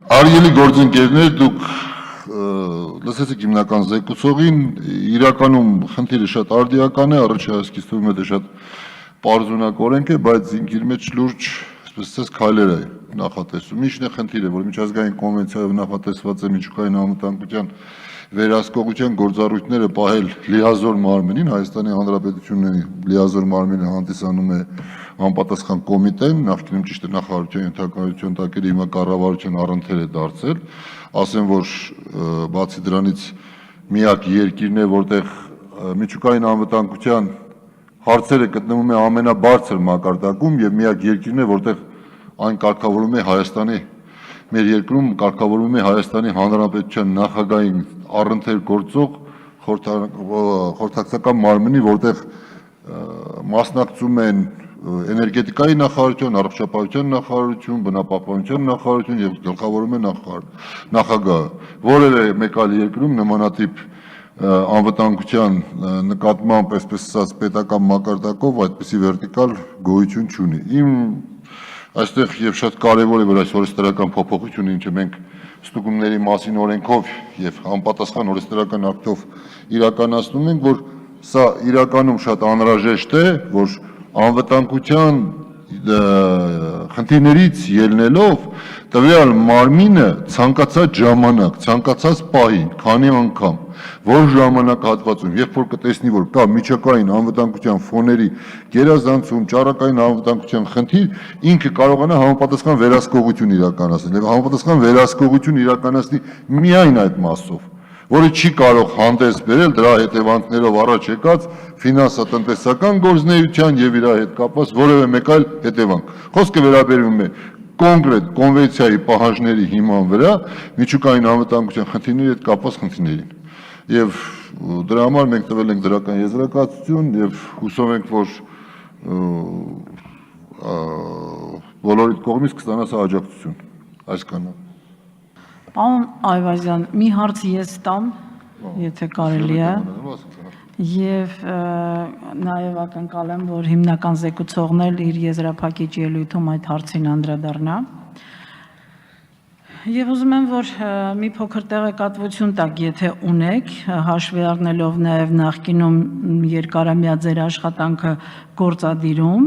Արիելի գործընկերներ, դուք լսեցիք հիմնական զեկուցողին, իրականում խնդիրը շատ արդիական է, առաջահայացքից թվում է դա շատ պարզունակորենք է, բայց ինքն իր մեջ լուրջ, այսպես ասած, քայլեր է նախատեսում։ Ինչն է խնդիրը, որ միջազգային կոնվենցիայով նախատեսված է միջուկային անվտանգության վերահսկողության գործառույթները պահել լիազոր մարմնին, Հայաստանի Հանրապետությունի լիազոր մարմինը հանդիսանում է անպատասխան կոմիտեն, նախկինում ճիշտ է նախարարության ենթակայության տակ էր, հիմա կառավարության առընթեր է դարձել, ասեմ, որ բացի դրանից միակ երկիրն է, որտեղ միջուկային անվտանգության հարցերը գտնվում է ամենաբարձր մակարդակում եւ միակ երկիրն է, որտեղ այն կարգավորում է Հայաստանի մեր երկրում կարգավորում է Հայաստանի Հանրապետության նախագահային առընթեր գործող խորհրդակցական մարմնի, որտեղ մասնակցում են էներգետիկայի նախարարություն, առողջապահության նախարարություն, բնապահպանության նախարարություն եւ գլխավորում է նախագահը։ Որևէ մեկ այլ երկրում նմանատիպ անվտանգության նկատմամբ, այսպես ասած, պետական մակարդակով այդպիսի վերտիկալ գոյություն չունի։ Իմ այստեղ եւ շատ կարեւոր է, որ այս օրենսդրական փոփոխությունը, ինչը մենք ստուգումների մասին օրենքով եւ անպատասխան օրենսդրական ակտով իրականացնում ենք, որ սա իրականում շատ անհրաժեշտ է, որ անվտանգության խնդիրներից ելնելով տվյալ մարմինը ցանկացած ժամանակ, ցանկացած պահին, քանի անգամ, որ ժամանակահատվածում, երբ որ կտեսնի, որ կա միջուկային անվտանգության ֆոների գերազանցում, ճառակային անվտանգության խնդիր, ինքը կարողանա համապատասխան վերահսկողություն իրականացնել եւ համապատասխան վերահսկողություն իրականացնի միայն այդ մասով, որը չի կարող հանդես բերել դրա հետևանքներով առաջ եկած ֆինանսատնտեսական գործունեության եւ իր հետ կապված որևէ մեկ այլ հետևանք։ Խոսքը վերաբերում է կոնկրետ կոնվենցիայի պահանջների հիման վրա միջուկային անվտանգության խնդիրների հետ կապված խնդիրներին։ Եվ դրա համար մենք տվել ենք դրական եզրակացություն եւ հուսով ենք, որ բոլորի կողմից կստանա սա աջակցություն։ Այսքանը։ Պարոն Այվազյան, մի հարց ես տամ, եթե կարելի է, եւ նաեւ ակնկալեմ, որ հիմնական զեկուցողն էլ իր եզրափակիչ ելույթում այդ հարցին անդրադառնա։ Եվ ուզում եմ, որ մի փոքր տեղեկատվություն տակ, եթե ունեք, հաշվի առնելով նաև նախկինում երկարամյա ձեր աշխատանքը գործադիրում,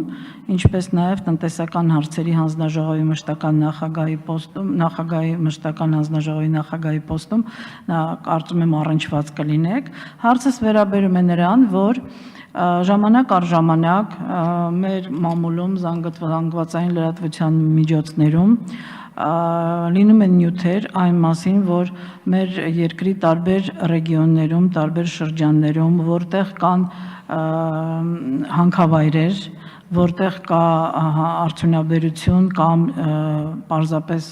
ինչպես նաև տնտեսական հարցերի հանձնաժողովի մշտական նախագահի պոստում, կարծում եմ առնչված կլինեք։ Հարցս վերաբերում է նրան, որ ժամանակ առ ժամանակ մեր մամուլում զանգվածային լրատվության միջոցներում լինում են նյութեր այն մասին, որ մեր երկրի տարբեր ռեգիոններում, տարբեր շրջաններում, որտեղ կան հանքավայրեր, որտեղ կա արդյունաբերություն կամ պարզապես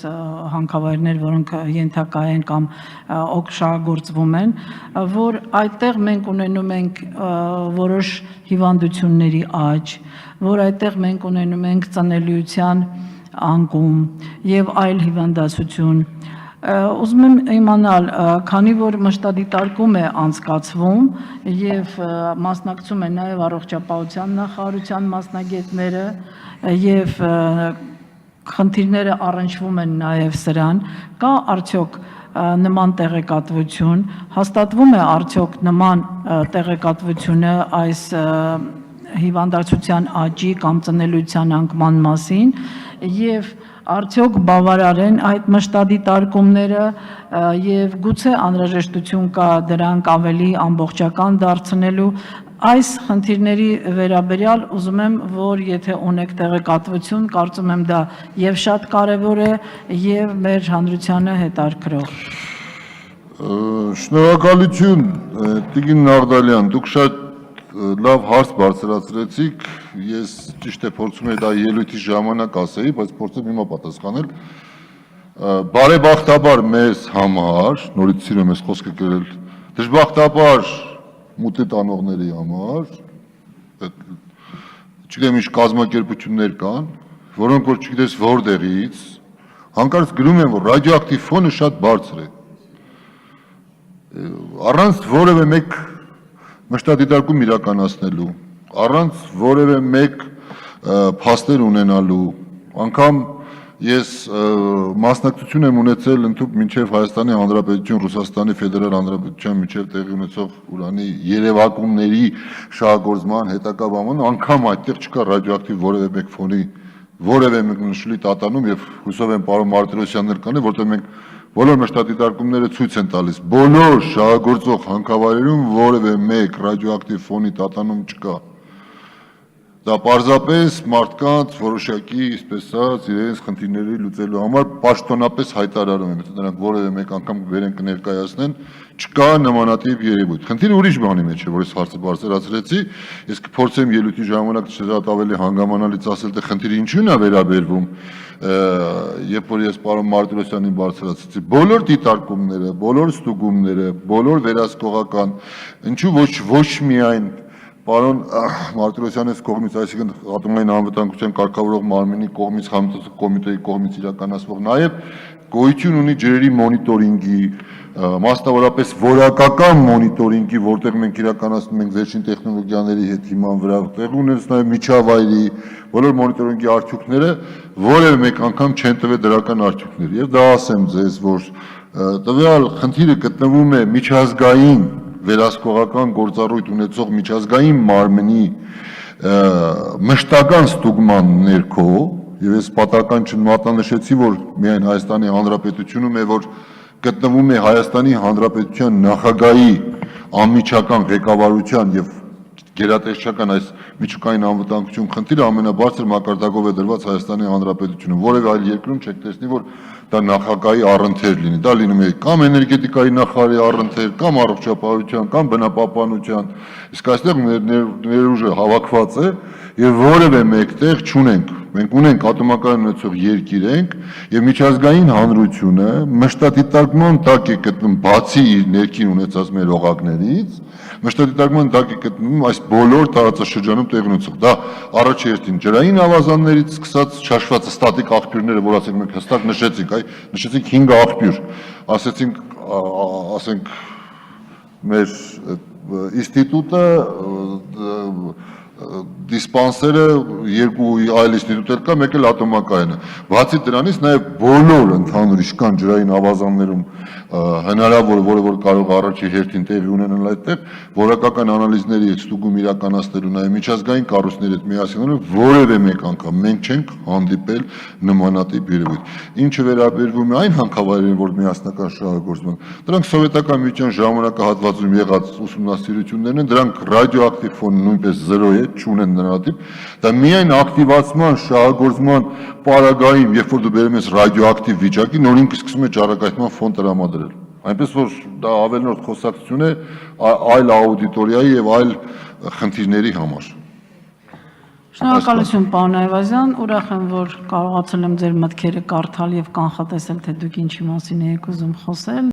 հանքավայրներ, որոնք ենթակա են կամ օգտագործվում են, որ այդտեղ մենք ունենում ենք որոշ հիվանդությունների աճ, որ այդտեղ մենք ունենում ենք ծնելիության անկում եւ այլ հիվանդացություն։ Ուզում եմ իմանալ, քանի որ մշտադիտարկում է անցկացվում եւ մասնակցում են նաեւ առողջապահության նախարարության մասնագետները եւ խնդիրները առնչվում են նաեւ սրան, կա արդյոք նման տեղեկատվություն, հաստատվում է արդյոք նման տեղեկատվությունը այս հիվանդացության աճի կամ ծնելիության անկման մասին եւ արդյոք բավարար են այդ մշտադիտարկումները եւ գուցե անհրաժեշտություն կա դրանք ավելի ամբողջական դարձնելու այս խնդիրների վերաբերյալ ուզում եմ, որ եթե ունեք տեղեկատվություն, կարծում եմ դա եւ շատ կարեւոր է եւ մեր հանրությանը հետաքրքրող։ Շնորհակալություն, Տիգին Նարդալյան, դուք շատ լավ հարց բարձրացրեցիք, ես ճիշտ է փորձում եմ դա ելույթի ժամանակ ասեի, բայց փորձեմ հիմա պատասխանել։ Բարեբախտաբար մեզ համար, նորից սիրում ես խոսքը գրել, դժբախտաբար մուտի տանողների համար, չգիտեմ ինչ կազմակերպություններ կան, որոնք որ չգիտես որտեղից, հանկարծ գրում են, որ ռադիոակտիվ ֆոնը շատ բարձր է։ Առանց որևէ մեկ մշտադիտարկում իրականացնելու, առանց որևէ մեկ փաստեր ունենալու, անգամ Ես մասնակցություն եմ ունեցել ընդհանուր մինչև Հայաստանի Հանրապետություն, Ռուսաստանի Ֆեդերալ Հանրապետության միջև տեղի ունեցող ուրանի երևակումների շահագործման հետագա բանն, անգամ այդտեղ չկա ռադիոակտիվ որևէ մեկ ֆոնի, որևէ մեկ նշույլ տատանում եւ հուսով եմ պարոն Մարտիրոսյանն կանի, որտեղ մենք բոլոր մշտադիտարկումները ցույց են տալիս, բոլոր շահագործող հանքավայրերում որևէ մեկ ռադիոակտիվ ֆոնի տատանում չկա։ Դա պարզապես մարդկանց որոշակի, այսպես ասած, իրենց խնդիրների լուծելու համար պաշտոնապես հայտարարում են, նրանք որևէ մեկ անգամ վերեն կներկայացնեն, չկա նմանատիպ երևույթ։ Խնդիրը ուրիշ բանի մեջ է, որ ես հարցը բարձրացրեցի, ես կփորձեմ ելույթի ժամանակ շատ ավելի հանգամանալից ասել, թե խնդիրը ինչու՞ն է վերաբերվում, երբ որ ես պարոն Մարտիրոսյանին բարձրացրեցի, բոլոր դիտարկումները, բոլոր ստուգումները, բոլոր վերահսկողական, ինչու ոչ միայն Պարոն Մարտիրոսյանից կողմից, այսինքն Ատոմային անվտանգության կարգավորող մարմինի կողմից, Համատեղ կոմիտեի կողմից իրականացվող, նաև գոյություն ունի ջրերի մոնիտորինգի, մասնավորապես որակական մոնիտորինգի, որտեղ մենք իրականացնում ենք վերջին տեխնոլոգիաների հետ հիման վրա, տեղ ունես նաև միջավայրի, բոլոր մոնիտորինգի արդյունքները որևէ մեկ անգամ չեն տվել դրական արդյունքներ։ Եվ դա ասեմ ձեզ, որ տվյալ խնդիրը գտնվում է միջազգային վերահսկողական գործառույթ ունեցող միջազգային մարմնի մշտական ստուգման ներքո, եւ ես պատահական չմատնանշեցի, որ միայն Հայաստանի Հանրապետությունում է, որ գտնվում է Հայաստանի Հանրապետության նախագահի անմիջական ղեկավարության եւ գերատեսչական այս միջուկային անվտանգություն խնդիրը ամենաբարձր մակարդակով է դրված Հայաստանի Հանրապետությունում, որևէ այլ երկրում չեք տեսնի, որ դա նախագահի առընթեր լինի, դա լինում է կամ էներգետիկայի նախարարի առընթեր, կամ առողջապահության, կամ բնապահպանության, իսկ այստեղ ներուժը հավաքված է եւ որևէ մեկտեղ չունենք, մենք ունենք ատոմակայան ունեցող երկիր ենք եւ միջազգային հանրությունը մշտադիտարկման տակ է գտնում բացի իր ներքին ունեցած մեր օղակներից, մշտադիտարկման տակ է գտնում այս բոլոր տարածաշրջանում տեղի ունեցող, դա առաջերտին ջրային ավազաններից սկսած շաշված ստատիկ աղբյուրները, որ ասենք մենք հստակ նշեցինք, նշեցինք 5 աղբյուր, ասենք մեր ինստիտուտը դիսպանսերը երկու այլ ինստիտուտներ կա, մեկ էլ ատոմակայանը։ Բացի դրանից նաև բոլոր ընդհանուր իշքան ջրային ավազաններում հնարավոր, որ կարող առաջի հերթին տեղի ունենալ այդտեղ, որակական անալիզների ստուգում իրականացնելու նաև միջազգային կառույցների հետ միասին որևէ մեկ անգամ մենք չենք հանդիպել նմանատիպ երևույթ։ Ինչը վերաբերվում է այն հանքավայրերին, որ միասնական շահագործվում են, դրանք սովետական միության ժամանակահատվածում եղած ուսումնասիրություններն են, դրանք ռադիոակտիվ ֆոնը նույնպես 0 է, չունեն նրանատիպ, դա միայն ակտիվացման, շահագործման պարագայում, երբ որ դու բերում ես ռադիոակտիվ վիճակի, նոր ինքը սկսում է ճառագայթման ֆոն տրամադրել։ Այնպես որ դա ավելորդ խոսակցություն է այլ աուդիտորիայի եւ այլ խնդիրների համար։ Շնորհակալություն, պարոն Այվազյան, ուրախ եմ, որ կարողացել եմ ձեր մտքերը կարդալ եւ կանխատեսել, թե դուք ինչի մասին եք ուզում խոսել։